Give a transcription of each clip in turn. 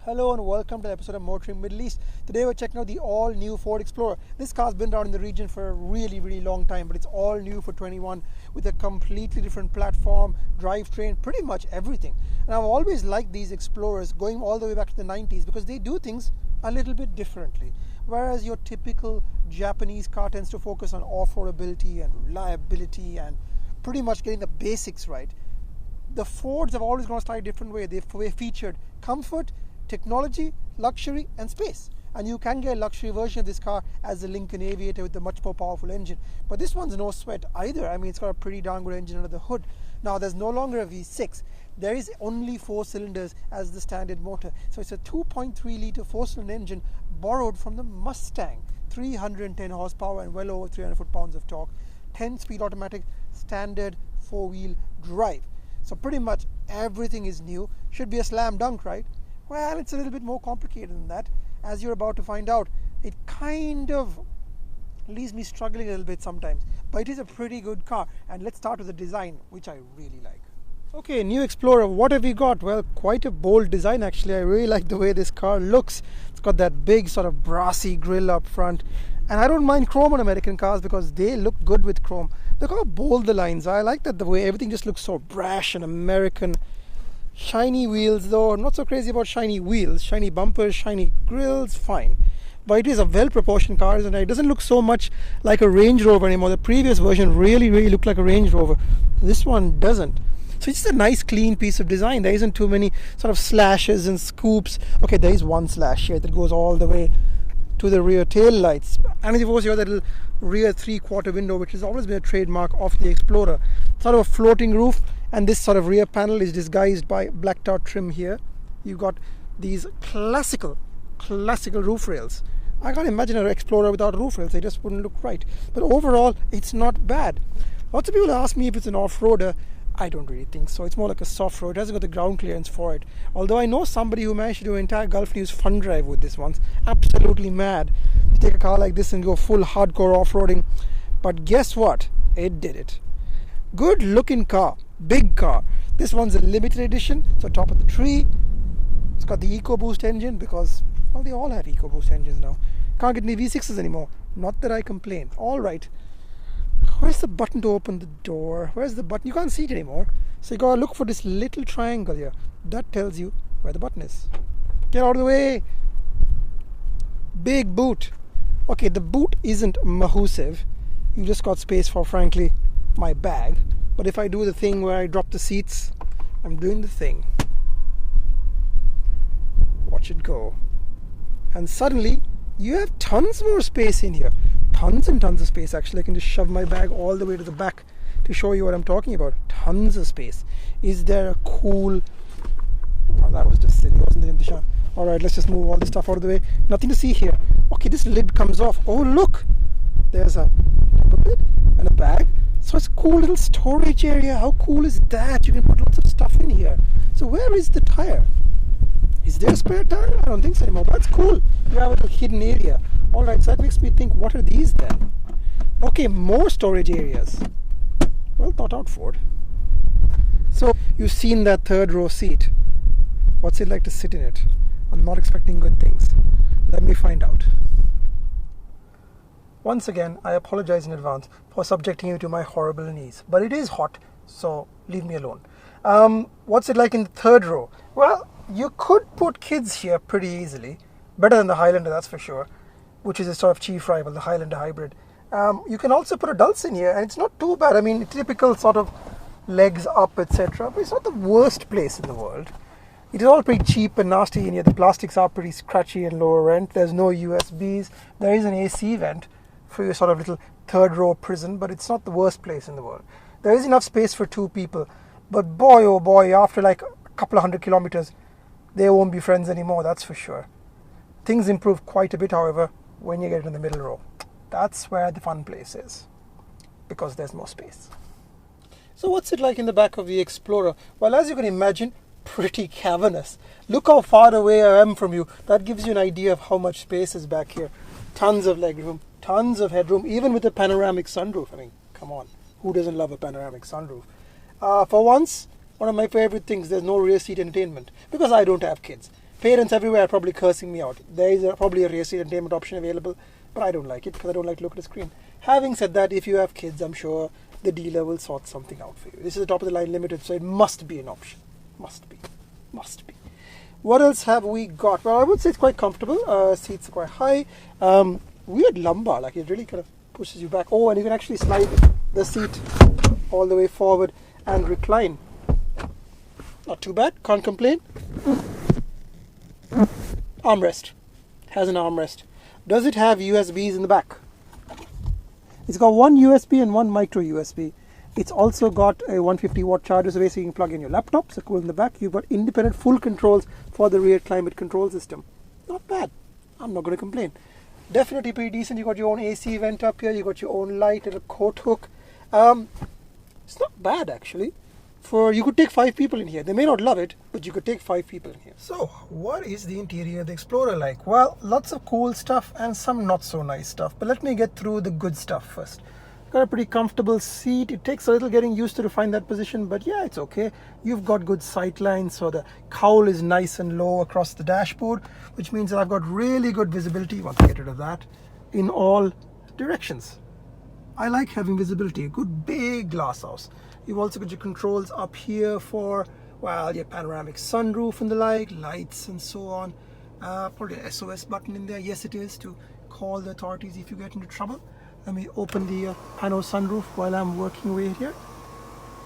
Hello and welcome to the episode of Motoring Middle East. Today we're checking out the all-new Ford Explorer. This car's been around in the region for a really long time, but it's all new for 21 with a completely different platform, drivetrain, pretty much everything. And I've always liked these Explorers going all the way back to the 90s because they do things a little bit differently. Whereas your typical Japanese car tends to focus on off-roadability and reliability and pretty much getting the basics right. The Fords have always gone a slightly different way. They've featured comfort, technology, luxury and space, and you can get a luxury version of this car as the Lincoln Aviator with a much more powerful engine, but this one's no sweat either. I mean, it's got a pretty darn good engine under the hood. Now there's no longer a V6, there is only 4 cylinders as the standard motor, so it's a 2.3 litre 4-cylinder engine borrowed from the Mustang, 310 horsepower and well over 300 foot-pounds of torque, 10-speed automatic standard 4-wheel drive. So pretty much everything is new. Should be a slam dunk, right? Well, it's a little bit more complicated than that. As you're about to find out, it kind of leaves me struggling a little bit sometimes. But it is a pretty good car. And let's start with the design, which I really like. Okay, new Explorer, what have we got? Well, quite a bold design actually. I really like the way this car looks. It's got that big sort of brassy grille up front. And I don't mind chrome on American cars because they look good with chrome. Look how bold the lines are. I like that the way everything just looks so brash and American. Shiny wheels though, I'm not so crazy about shiny wheels. Shiny bumpers, shiny grills, fine. But it is a well-proportioned car, isn't it? It doesn't look so much like a Range Rover anymore. The previous version really looked like a Range Rover. This one doesn't. So it's just a nice clean piece of design. There isn't too many sort of slashes and scoops. Okay, there is one slash here that goes all the way to the rear tail lights. And of course you have that little rear 3/4 window, which has always been a trademark of the Explorer. Sort of a floating roof, and this sort of rear panel is disguised by blacked out trim here. You've got these classical roof rails. I can't imagine an Explorer without roof rails. They just wouldn't look right. But overall, it's not bad. Lots of people ask me if it's an off-roader. I don't really think so. It's more like a soft road. It hasn't got the ground clearance for it. Although I know somebody who managed to do an entire Gulf News fun drive with this once. Absolutely mad. To take a car like this and go full hardcore off-roading. But guess what? It did it. Good looking car. Big car. This one's a limited edition. So top of the tree. It's got the EcoBoost engine because, well, they all have EcoBoost engines now. Can't get any V6s anymore. Not that I complain. Alright. Where's the button to open the door? Where's the button? You can't see it anymore. So you gotta look for this little triangle here. That tells you where the button is. Get out of the way. Big boot. Okay, the boot isn't massive. You just got space for, frankly, my bag. But if I do the thing where I drop the seats, I'm doing the thing. Watch it go. And suddenly, you have tons more space in here. Tons and tons of space actually. I can just shove my bag all the way to the back to show you what I'm talking about. Tons of space. Is there a cool... Oh, that was just silly, wasn't it, Dishan? Alright, let's just move all this stuff out of the way. Nothing to see here. Okay, this lid comes off. Oh, look! There's a bit and a bag. So it's a cool little storage area. How cool is that? You can put lots of stuff in here. So where is the tire? Is there a spare tire? I don't think so anymore. That's cool. You have a little hidden area. Alright, so that makes me think, what are these then? Okay, more storage areas. Well thought out, Ford. So, you've seen that third row seat. What's it like to sit in it? I'm not expecting good things. Let me find out. Once again, I apologize in advance for subjecting you to my horrible knees. But it is hot, so leave me alone. What's it like in the third row? Well, you could put kids here pretty easily. Better than the Highlander, that's for sure. Which is a sort of chief rival, the Highlander hybrid. You can also put adults in here, and it's not too bad. I mean, typical sort of legs up, etc. But it's not the worst place in the world. It is all pretty cheap and nasty in here. The plastics are pretty scratchy and lower rent. There's no USBs. There is an AC vent for your sort of little third row prison, but it's not the worst place in the world. There is enough space for 2 people. But boy, oh boy, after like a couple of 100 kilometers, they won't be friends anymore, that's for sure. Things improve quite a bit, however, when you get in the middle row. That's where the fun place is, because there's more space. So what's it like in the back of the Explorer? Well, as you can imagine, pretty cavernous. Look how far away I am from you. That gives you an idea of how much space is back here. Tons of legroom, tons of headroom, even with a panoramic sunroof. I mean, come on, who doesn't love a panoramic sunroof? For once, one of my favorite things, there's no rear seat entertainment, because I don't have kids. Parents everywhere are probably cursing me out. There is probably a rear seat entertainment option available, but I don't like it because I don't like to look at the screen. Having said that, if you have kids, I'm sure the dealer will sort something out for you. This is a top of the line limited, so it must be an option. Must be. What else have we got? Well, I would say it's quite comfortable. Seats are quite high. Weird lumbar, like it really kind of pushes you back. Oh, and you can actually slide the seat all the way forward and recline. Not too bad, can't complain. Armrest. Has an armrest. Does it have USBs in the back? It's got one USB and one micro USB. It's also got a 150 watt charger, so basically you can plug in your laptop, so cool in the back. You've got independent full controls for the rear climate control system. Not bad. I'm not going to complain. Definitely pretty decent. You got your own AC vent up here. You got your own light and a coat hook. It's not bad actually. You could take 5 people in here. They may not love it, but you could take 5 people in here. So, what is the interior of the Explorer like? Well, lots of cool stuff and some not so nice stuff. But let me get through the good stuff first. Got a pretty comfortable seat. It takes a little getting used to find that position, but yeah, it's okay. You've got good sight lines, so the cowl is nice and low across the dashboard, which means that I've got really good visibility, once I get rid of that, in all directions. I like having visibility, a good big glass house. You've also got your controls up here for, well, your panoramic sunroof and the like, lights and so on. Probably an SOS button in there. Yes, it is, to call the authorities if you get into trouble. Let me open the pano sunroof while I'm working away here.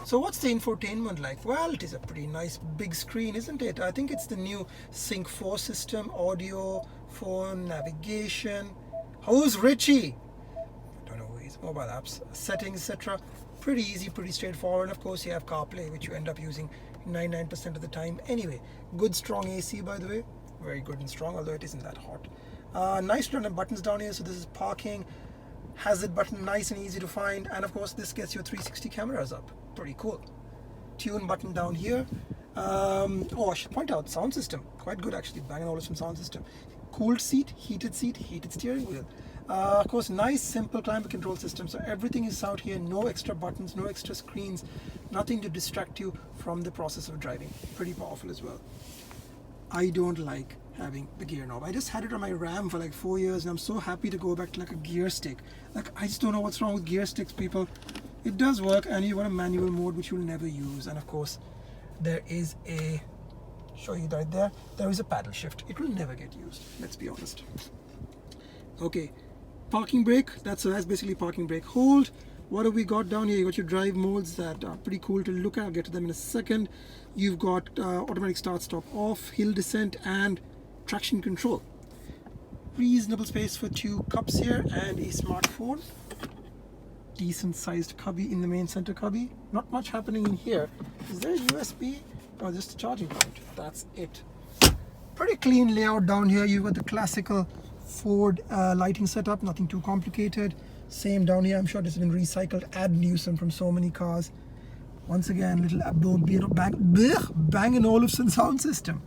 So what's the infotainment like? Well, it is a pretty nice big screen, isn't it? I think it's the new Sync 4 system, audio, phone, navigation. Who's Richie? I don't know who he is. Mobile apps, settings, etc. Pretty easy, pretty straightforward. And of course you have CarPlay, which you end up using 99% of the time anyway. Good strong AC, by the way. Very good and strong, although it isn't that hot. Nice random buttons down here. So this is parking. Hazard button, nice and easy to find. And of course this gets your 360 cameras up. Pretty cool. Tune button down here. I should point out, sound system. Quite good actually. Bang & Olufsen sound system. Cooled seat, heated steering wheel. Of course, nice simple climate control system. So everything is out here. No extra buttons, no extra screens. Nothing to distract you from the process of driving. Pretty powerful as well. I don't like having the gear knob. I just had it on my Ram for like 4 years and I'm so happy to go back to like a gear stick. Like, I just don't know what's wrong with gear sticks, people. It does work, and you've got a manual mode which you'll never use. And of course there is a, show you right there, there is a paddle shift. It will never get used, let's be honest. Okay, parking brake, that's basically parking brake hold. What have we got down here? You got your drive modes that are pretty cool to look at. I'll get to them in a second. You've got automatic start, stop, off, hill descent, and traction control. Reasonable space for 2 cups here and a smartphone. Decent sized cubby in the main center cubby. Not much happening in here. Is there a USB? Oh, just a charging point. That's it. Pretty clean layout down here. You've got the classical Ford lighting setup, nothing too complicated. Same down here. I'm sure this has been recycled ad nuisance from so many cars. Once again, little Bang & Olufsen sound system.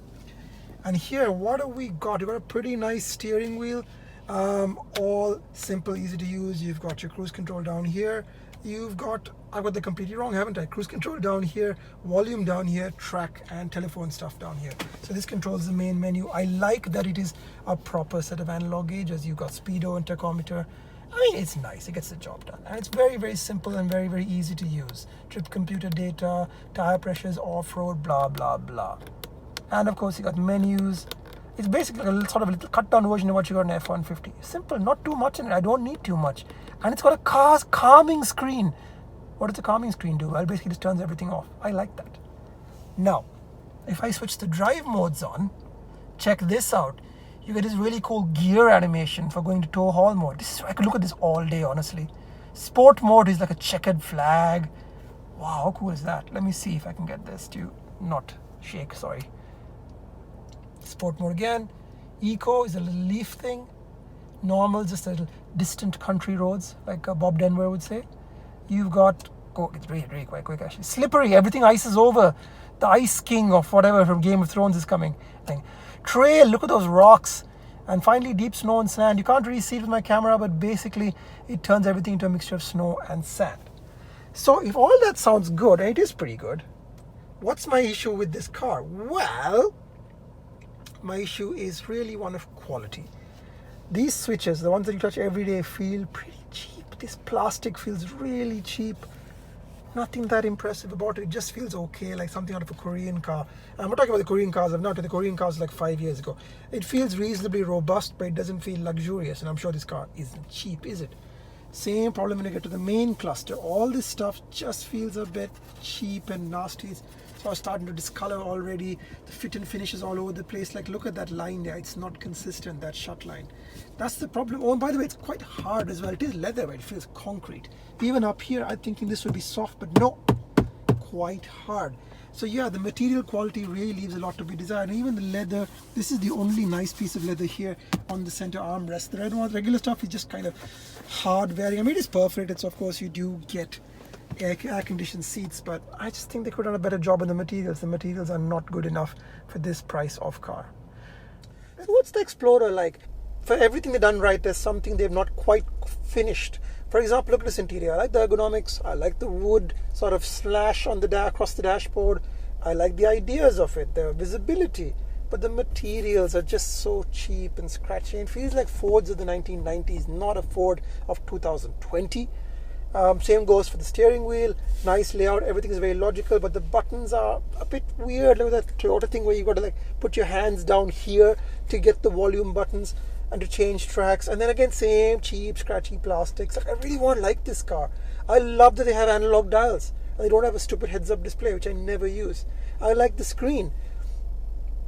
And here, what have we got? You've got a pretty nice steering wheel. All simple, easy to use. You've got your cruise control down here. I've got the completely wrong, haven't I? Cruise control down here, volume down here, track and telephone stuff down here. So this controls the main menu. I like that it is a proper set of analog gauges. You've got speedo and tachometer. I mean, it's nice, it gets the job done. And it's very, very simple and very, very easy to use. Trip computer data, tire pressures, off-road, blah, blah, blah. And of course, you got menus. It's basically a little cut-down version of what you got in F-150. Simple, not too much in it. I don't need too much. And it's got a car's calming screen. What does the calming screen do? Well, basically just turns everything off. I like that. Now, if I switch the drive modes on, check this out. You get this really cool gear animation for going to tow haul mode. I could look at this all day, honestly. Sport mode is like a checkered flag. Wow, how cool is that? Let me see if I can get this to not shake, sorry. Sport mode again. Eco is a little leaf thing. Normal, just a little distant country roads, like Bob Denver would say. You've got, it's really quite quick actually. Slippery, everything ices over. The Ice King of whatever from Game of Thrones is coming. Trail, look at those rocks. And finally, deep snow and sand. You can't really see it with my camera, but basically it turns everything into a mixture of snow and sand. So if all that sounds good, and it is pretty good, what's my issue with this car? Well, my issue is really one of quality. These switches, the ones that you touch every day, feel pretty cheap. This plastic feels really cheap. Nothing that impressive about it. It just feels okay, like something out of a Korean car. And I'm not talking about the Korean cars. I've not had the Korean cars like 5 years ago. It feels reasonably robust, but it doesn't feel luxurious. And I'm sure this car isn't cheap, is it? Same problem when I get to the main cluster. All this stuff just feels a bit cheap and nasty. So I was starting to discolor already. The fit and finish is all over the place. Like, look at that line there. It's not consistent, that shut line. That's the problem. Oh, and by the way, it's quite hard as well. It is leather, but it feels concrete. Even up here, I'm thinking this would be soft, but no, quite hard. So yeah, the material quality really leaves a lot to be desired. And even the leather, this is the only nice piece of leather here on the center armrest. The regular stuff is just kind of hard wearing. I mean, it's perfect. It's, of course, you do get air-conditioned seats, but I just think they could have done a better job on the materials. The materials are not good enough for this price of car. So what's the Explorer like? For everything they've done right, there's something they've not quite finished. For example, look at this interior. I like the ergonomics. I like the wood sort of slash on the across the dashboard. I like the ideas of it, the visibility. But the materials are just so cheap and scratchy. It feels like Fords of the 1990s, not a Ford of 2020. Same goes for the steering wheel. Nice layout, everything is very logical, but the buttons are a bit weird. Look at that Toyota thing where you got to like put your hands down here to get the volume buttons and to change tracks. And then again, same cheap, scratchy plastics. I really won't like this car. I love that they have analog dials and they don't have a stupid heads-up display, which I never use. I like the screen,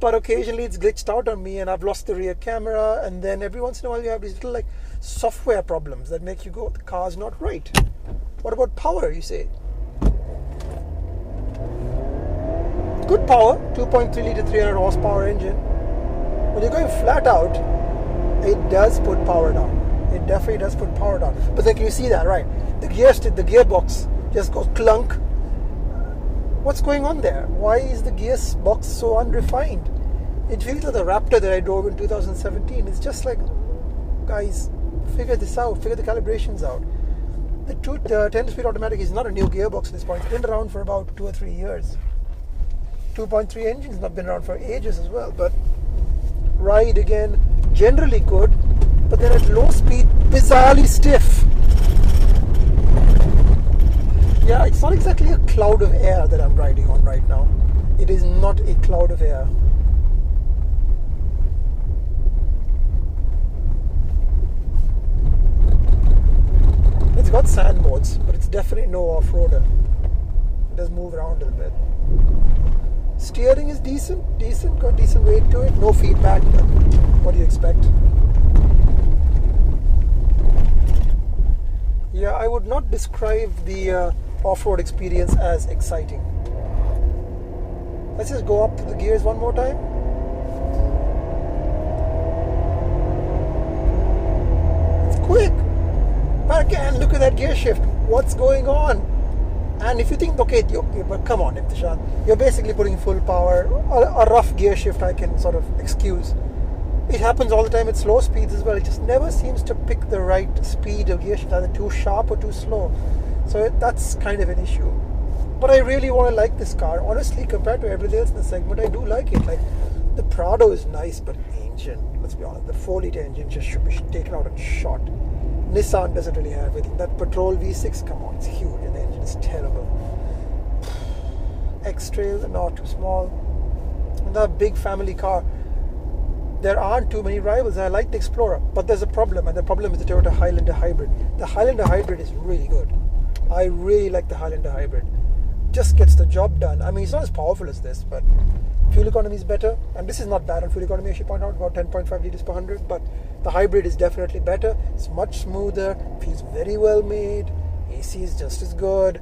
but occasionally it's glitched out on me and I've lost the rear camera, and then every once in a while you have these little like software problems that make you go, the car's not right. What about power, you say? Good power, 2.3 litre 300 horsepower engine. When you're going flat out, it does put power down. It definitely does put power down. But then can you see that, right? The gearbox just goes clunk. What's going on there? Why is the gearbox so unrefined? It feels like the Raptor that I drove in 2017. It's just like, guys, figure this out. Figure the calibrations out. The 10-speed automatic is not a new gearbox at this point. It's been around for about 2 or 3 years. 2.3 engine's not been around for ages as well. But ride again, generally good. But then at low speed, bizarrely stiff. Yeah, it's not exactly a cloud of air that I'm riding on right now. It is not a cloud of air. It's got sand modes, but it's definitely no off-roader. It does move around a little bit. Steering is decent, got decent weight to it. No feedback, but what do you expect? Yeah, I would not describe the off-road experience as exciting. Let's just go up to the gears one more time. It's quick. But again, look at that gear shift. What's going on? And if you think, okay, but come on, Iftishan, you're basically putting full power. A rough gear shift I can sort of excuse. It happens all the time at slow speeds as well. It just never seems to pick the right speed of gear shift, either too sharp or too slow. So that's kind of an issue. But I really want to like this car. Honestly, compared to everything else in the segment, I do like it. Like, the Prado is nice, but engine, let's be honest, the 4-litre engine just should be taken out and shot. Nissan doesn't really have it. That petrol V6, come on, it's huge and the engine is terrible. X-Trail, not too small. And that big family car, there aren't too many rivals. I like the Explorer, but there's a problem, and the problem is the Toyota Highlander Hybrid. The Highlander Hybrid is really good. I really like the Highlander Hybrid. Just gets the job done. I mean, it's not as powerful as this, but fuel economy is better, and this is not bad on fuel economy. I should point out about 10.5 litres per 100, but the hybrid is definitely better. It's much smoother, feels very well made. AC is just as good.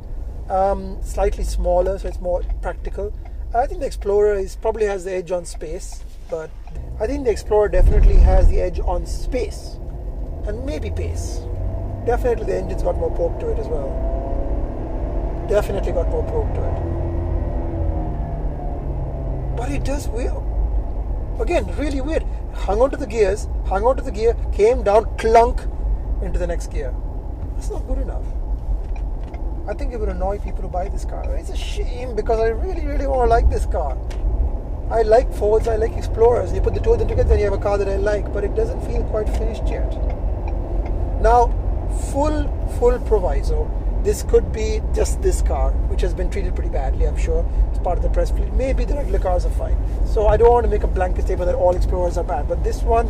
Slightly smaller, so it's more practical. I think the Explorer probably has the edge on space, but I think the Explorer definitely has the edge on space and maybe pace. Definitely the engine's got more poke to it as well. Definitely got more poke to it. But it does weird. Again, really weird. Hung onto the gears, came down, clunk into the next gear. That's not good enough. I think it would annoy people who buy this car. It's a shame because I really, really want to like this car. I like Fords, I like Explorers. You put the two of them together, then you have a car that I like, but it doesn't feel quite finished yet. Now, full proviso. This could be just this car, which has been treated pretty badly, I'm sure. It's part of the press fleet. Maybe the regular cars are fine. So I don't want to make a blanket statement that all Explorers are bad, but this one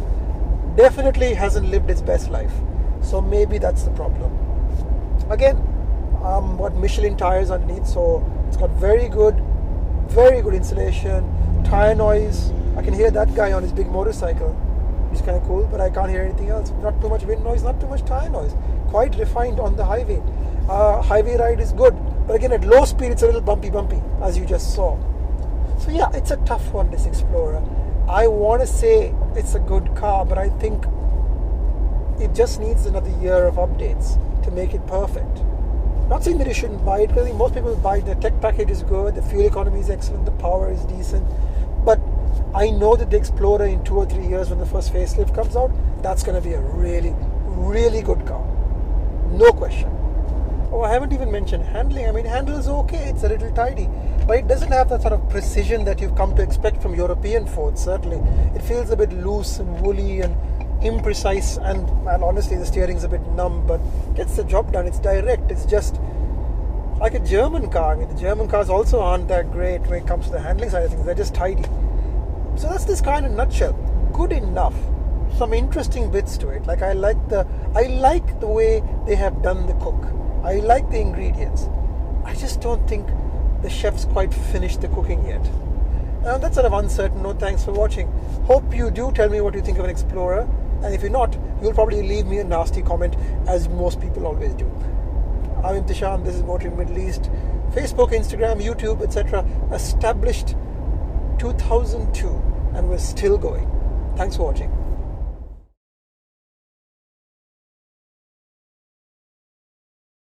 definitely hasn't lived its best life. So maybe that's the problem. Again, got Michelin tires underneath, so it's got very good insulation, tire noise. I can hear that guy on his big motorcycle, which is kind of cool, but I can't hear anything else. Not too much wind noise, not too much tire noise. Quite refined on the highway. Highway ride is good, but again at low speed it's a little bumpy, as you just saw. So yeah, it's a tough one, this Explorer. I want to say it's a good car, but I think it just needs another year of updates to make it perfect. Not saying that you shouldn't buy it, because I think most people buy it. The tech package is good, the fuel economy is excellent, the power is decent. But I know that the Explorer in 2 or 3 years, when the first facelift comes out, that's going to be a really, really good car. No question. Oh, I haven't even mentioned handling. I mean, handles okay, it's a little tidy, but it doesn't have that sort of precision that you've come to expect from European Fords, certainly. It feels a bit loose and woolly and imprecise, and honestly the steering's a bit numb, but gets the job done. It's direct. It's just like a German car. I mean, the German cars also aren't that great when it comes to the handling side of things. They're just tidy. So that's this car in a nutshell. Good enough. Some interesting bits to it. Like I like the way they have done the cook. I like the ingredients. I just don't think the chef's quite finished the cooking yet. That's sort of uncertain. No, thanks for watching. Hope you do tell me what you think of an Explorer. And if you're not, you'll probably leave me a nasty comment, as most people always do. I'm Imtishan, this is Motoring Middle East. Facebook, Instagram, YouTube, etc. Established 2002, and we're still going. Thanks for watching.